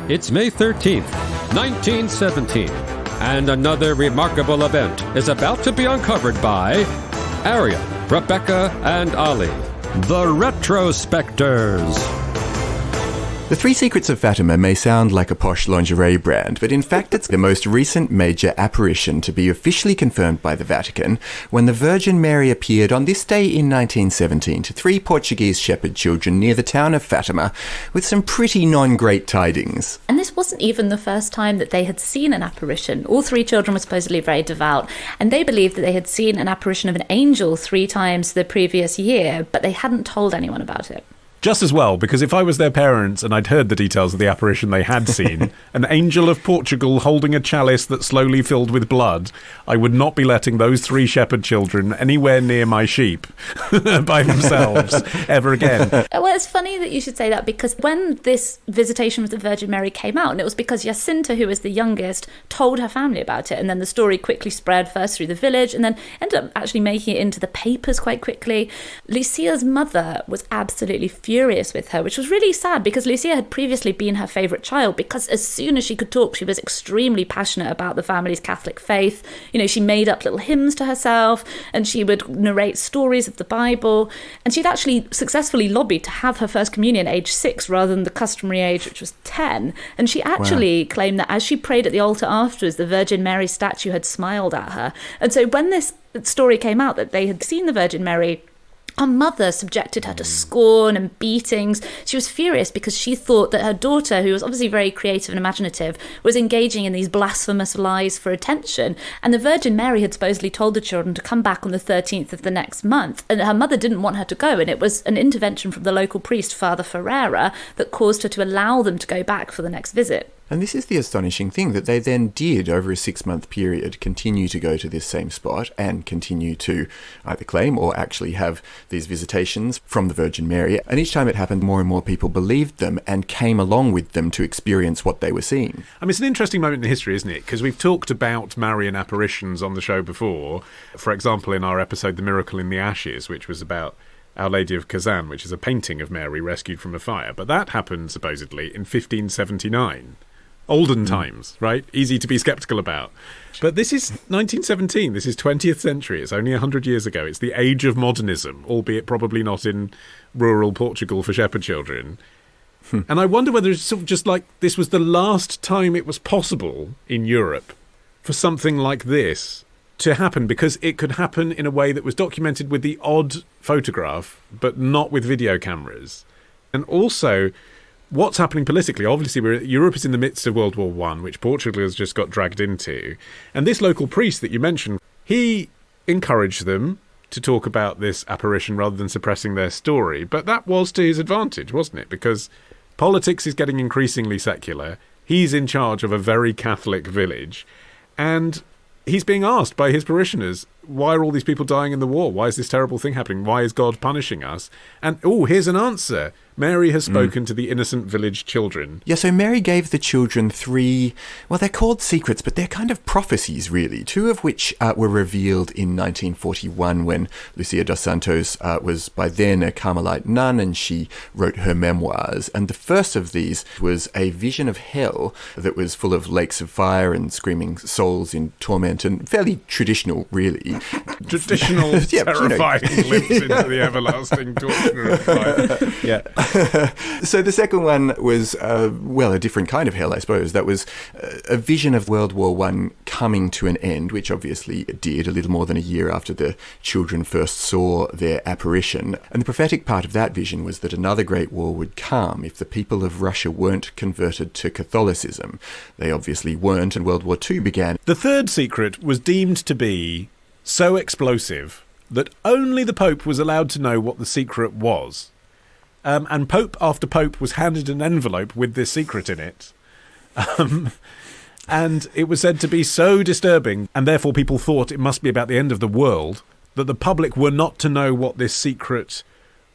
It's May 13th, 1917, and another remarkable event is about to be uncovered by Arion, Rebecca, and Olly, the Retrospectors. The Three Secrets of Fatima may sound like a posh lingerie brand, but in fact it's the most recent major apparition to be officially confirmed by the Vatican when the Virgin Mary appeared on this day in 1917 to 3 Portuguese shepherd children near the town of Fatima with some pretty non-great tidings. And this wasn't even the first time that they had seen an apparition. All 3 children were supposedly very devout, and they believed that they had seen an apparition of an angel 3 times the previous year, but they hadn't told anyone about it. Just as well, because if I was their parents and I'd heard the details of the apparition they had seen, an angel of Portugal holding a chalice that slowly filled with blood, I would not be letting those 3 shepherd children anywhere near my sheep by themselves ever again. Well, it's funny that you should say that, because when this visitation with the Virgin Mary came out, and it was because Jacinta, who was the youngest, told her family about it, and then the story quickly spread first through the village and then ended up actually making it into the papers quite quickly. Lucia's mother was absolutely furious with her, which was really sad, because Lucia had previously been her favourite child, because as soon as she could talk, she was extremely passionate about the family's Catholic faith. You know, she made up little hymns to herself, and she would narrate stories of the Bible, and she'd actually successfully lobbied to have her first communion age 6 rather than the customary age, which was 10. And she actually claimed that as she prayed at the altar afterwards, the Virgin Mary statue had smiled at her. And so when this story came out that they had seen the Virgin Mary, her mother subjected her to scorn and beatings. She was furious because she thought that her daughter, who was obviously very creative and imaginative, was engaging in these blasphemous lies for attention. And the Virgin Mary had supposedly told the children to come back on the 13th of the next month. And her mother didn't want her to go. And it was an intervention from the local priest, Father Ferreira, that caused her to allow them to go back for the next visit. And this is the astonishing thing, that they then did, over a 6-month period, continue to go to this same spot and continue to either claim or actually have these visitations from the Virgin Mary. And each time it happened, more and more people believed them and came along with them to experience what they were seeing. I mean, it's an interesting moment in history, isn't it? Because we've talked about Marian apparitions on the show before. For example, in our episode The Miracle in the Ashes, which was about Our Lady of Kazan, which is a painting of Mary rescued from a fire. But that happened, supposedly, in 1579. Olden times, right? Easy to be sceptical about. But this is 1917. This is 20th century. It's only 100 years ago. It's the age of modernism, albeit probably not in rural Portugal for shepherd children. And I wonder whether it's sort of just like this was the last time it was possible in Europe for something like this to happen, because it could happen in a way that was documented with the odd photograph, but not with video cameras. And also, what's happening politically? Obviously, Europe is in the midst of World War I, which Portugal has just got dragged into. And this local priest that you mentioned, he encouraged them to talk about this apparition rather than suppressing their story. But that was to his advantage, wasn't it? Because politics is getting increasingly secular. He's in charge of a very Catholic village. And he's being asked by his parishioners, why are all these people dying in the war? Why is this terrible thing happening? Why is God punishing us? And, here's an answer. Mary has spoken to the innocent village children. Yeah, so Mary gave the children 3, well, they're called secrets, but they're kind of prophecies, really, 2 of which were revealed in 1941 when Lucia dos Santos was by then a Carmelite nun, and she wrote her memoirs. And the first of these was a vision of hell that was full of lakes of fire and screaming souls in torment, and fairly traditional, really. Traditional, terrifying glimpse into the everlasting torture of fire. Yeah. So the second one was, a different kind of hell, I suppose. That was a vision of World War I coming to an end, which obviously it did a little more than a year after the children first saw their apparition. And the prophetic part of that vision was that another great war would come if the people of Russia weren't converted to Catholicism. They obviously weren't, and World War II began. The third secret was deemed to be so explosive that only the Pope was allowed to know what the secret was. And Pope after Pope was handed an envelope with this secret in it. And it was said to be so disturbing, and therefore people thought it must be about the end of the world, that the public were not to know what this secret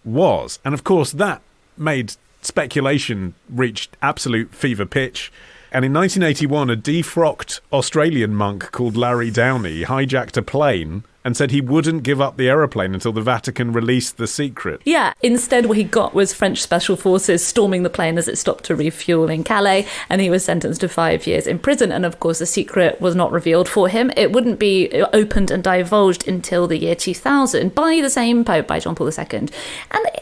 was. And of course that made speculation reach absolute fever pitch. And in 1981, a defrocked Australian monk called Larry Downey hijacked a plane and said he wouldn't give up the aeroplane until the Vatican released the secret. Yeah, instead what he got was French special forces storming the plane as it stopped to refuel in Calais, and he was sentenced to 5 years in prison. And of course, the secret was not revealed for him. It wouldn't be opened and divulged until the year 2000 by the same Pope, by John Paul II. And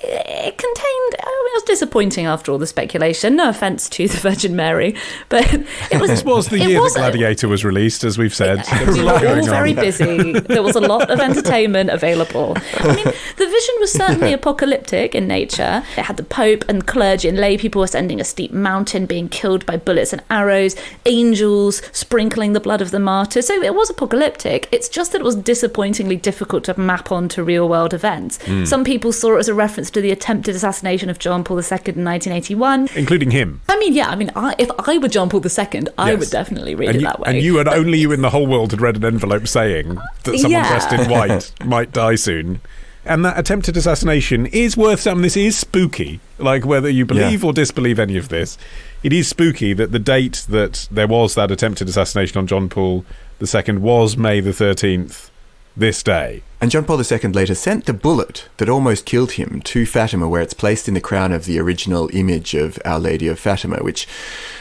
it contained, it was disappointing after all the speculation. No offence to the Virgin Mary, but it was... This was the year that Gladiator was released, as we've said. We were all very busy. There was a lot of entertainment available. I mean, the vision was certainly apocalyptic in nature. It had the Pope and clergy and lay people ascending a steep mountain, being killed by bullets and arrows, angels sprinkling the blood of the martyrs. So it was apocalyptic. It's just that it was disappointingly difficult to map onto real-world events. Some people saw it as a reference to the attempted assassination of John Paul II in 1981. Including him. If I were John Paul II, I would definitely read it that way. And you and only you in the whole world had read an envelope saying that someone dressed in white might die soon. And that attempted assassination is worth something. This is spooky. Like, whether you believe or disbelieve any of this, it is spooky that the date that there was that attempted assassination on John Paul II was May the 13th, this day. And John Paul II later sent the bullet that almost killed him to Fatima, where it's placed in the crown of the original image of Our Lady of Fatima, which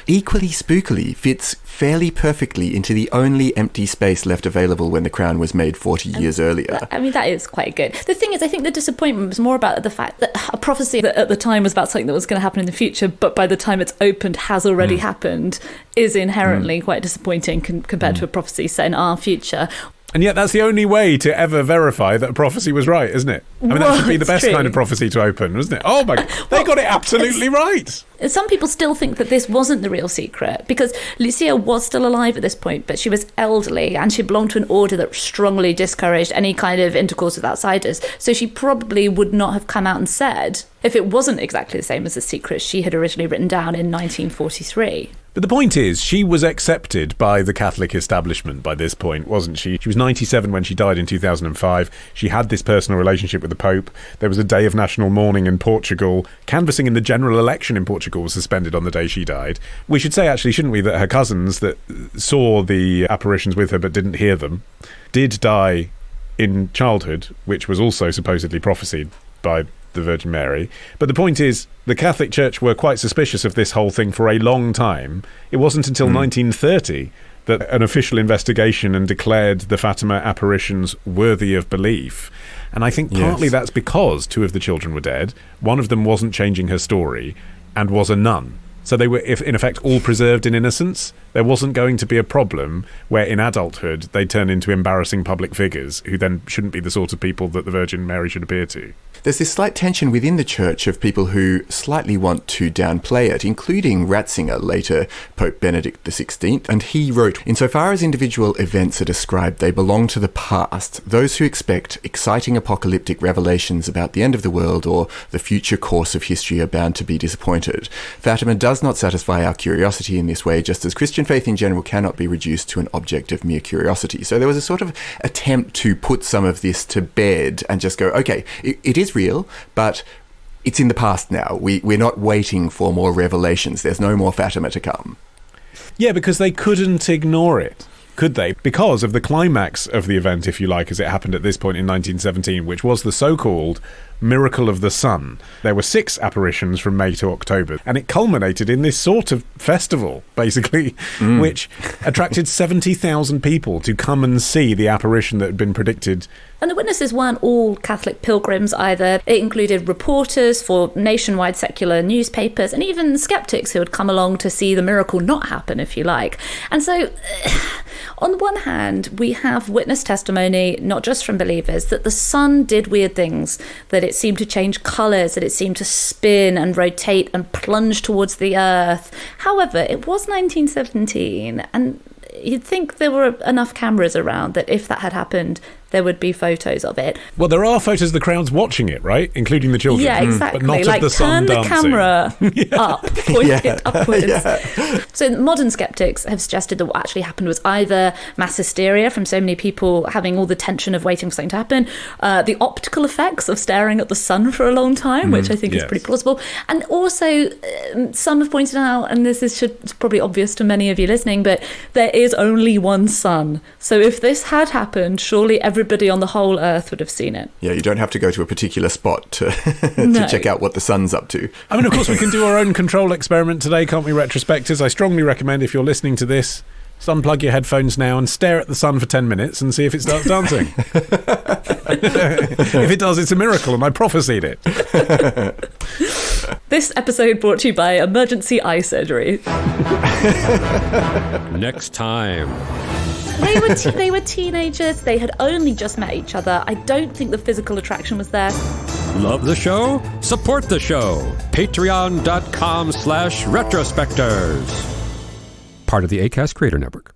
equally spookily fits fairly perfectly into the only empty space left available when the crown was made 40 years earlier. I mean, that is quite good. The thing is, I think the disappointment was more about the fact that a prophecy that at the time was about something that was going to happen in the future, but by the time it's opened has already happened, is inherently quite disappointing compared to a prophecy set in our future. And yet that's the only way to ever verify that a prophecy was right, isn't it? I mean, that should be the best kind of prophecy to open, isn't it? Oh my God, they got it absolutely right. Some people still think that this wasn't the real secret, because Lucia was still alive at this point, but she was elderly and she belonged to an order that strongly discouraged any kind of intercourse with outsiders. So she probably would not have come out and said if it wasn't exactly the same as the secret she had originally written down in 1943. But the point is, she was accepted by the Catholic establishment by this point, wasn't she? She was 97 when she died in 2005. She had this personal relationship with the Pope. There was a day of national mourning in Portugal. Canvassing in the general election in Portugal was suspended on the day she died. We should say, actually, shouldn't we, that her cousins that saw the apparitions with her but didn't hear them did die in childhood, which was also supposedly prophesied by the Virgin Mary. But the point is, the Catholic Church were quite suspicious of this whole thing for a long time. It wasn't until 1930 that an official investigation and declared the Fatima apparitions worthy of belief. And I think partly that's because two of the children were dead. One of them wasn't changing her story and was a nun. So they were, in effect, all preserved in innocence. There wasn't going to be a problem where in adulthood they turn into embarrassing public figures who then shouldn't be the sort of people that the Virgin Mary should appear to. There's this slight tension within the church of people who slightly want to downplay it, including Ratzinger, later Pope Benedict XVI. And he wrote, "Insofar as individual events are described, they belong to the past. Those who expect exciting apocalyptic revelations about the end of the world or the future course of history are bound to be disappointed. Fatima does not satisfy our curiosity in this way, just as Christian faith in general cannot be reduced to an object of mere curiosity." So there was a sort of attempt to put some of this to bed and just go, okay, it is real, but it's in the past now. We're not waiting for more revelations. There's no more Fatima to come. Yeah, because they couldn't ignore it, could they? Because of the climax of the event, if you like, as it happened at this point in 1917, which was the so-called Miracle of the Sun. There were 6 apparitions from May to October, and it culminated in this sort of festival, basically, which attracted 70,000 people to come and see the apparition that had been predicted. And the witnesses weren't all Catholic pilgrims either. It included reporters for nationwide secular newspapers and even skeptics who had come along to see the miracle not happen, if you like. And so, on the one hand, we have witness testimony, not just from believers, that the sun did weird things, that it seemed to change colours, that it seemed to spin and rotate and plunge towards the earth. However, it was 1917, and you'd think there were enough cameras around that if that had happened, there would be photos of it. Well, there are photos of the crowds watching it, right? Including the children. Yeah, exactly. But not like, of the sun turn the camera up, point it upwards. Yeah. So modern skeptics have suggested that what actually happened was either mass hysteria from so many people having all the tension of waiting for something to happen, the optical effects of staring at the sun for a long time, which I think is pretty plausible. And also, some have pointed out, and it's probably obvious to many of you listening, but there is only one sun. So if this had happened, surely everybody everybody on the whole earth would have seen it. Yeah, you don't have to go to a particular spot to, to check out what the sun's up to. I mean, of course, we can do our own control experiment today, can't we, retrospectors? I strongly recommend, if you're listening to this, unplug your headphones now and stare at the sun for 10 minutes and see if it starts dancing. If it does, it's a miracle, and I prophesied it. This episode brought to you by Emergency Eye Surgery. Next time. They were teenagers. They had only just met each other. I don't think the physical attraction was there. Love the show? Support the show. Patreon.com/retrospectors. Part of the Acast Creator Network.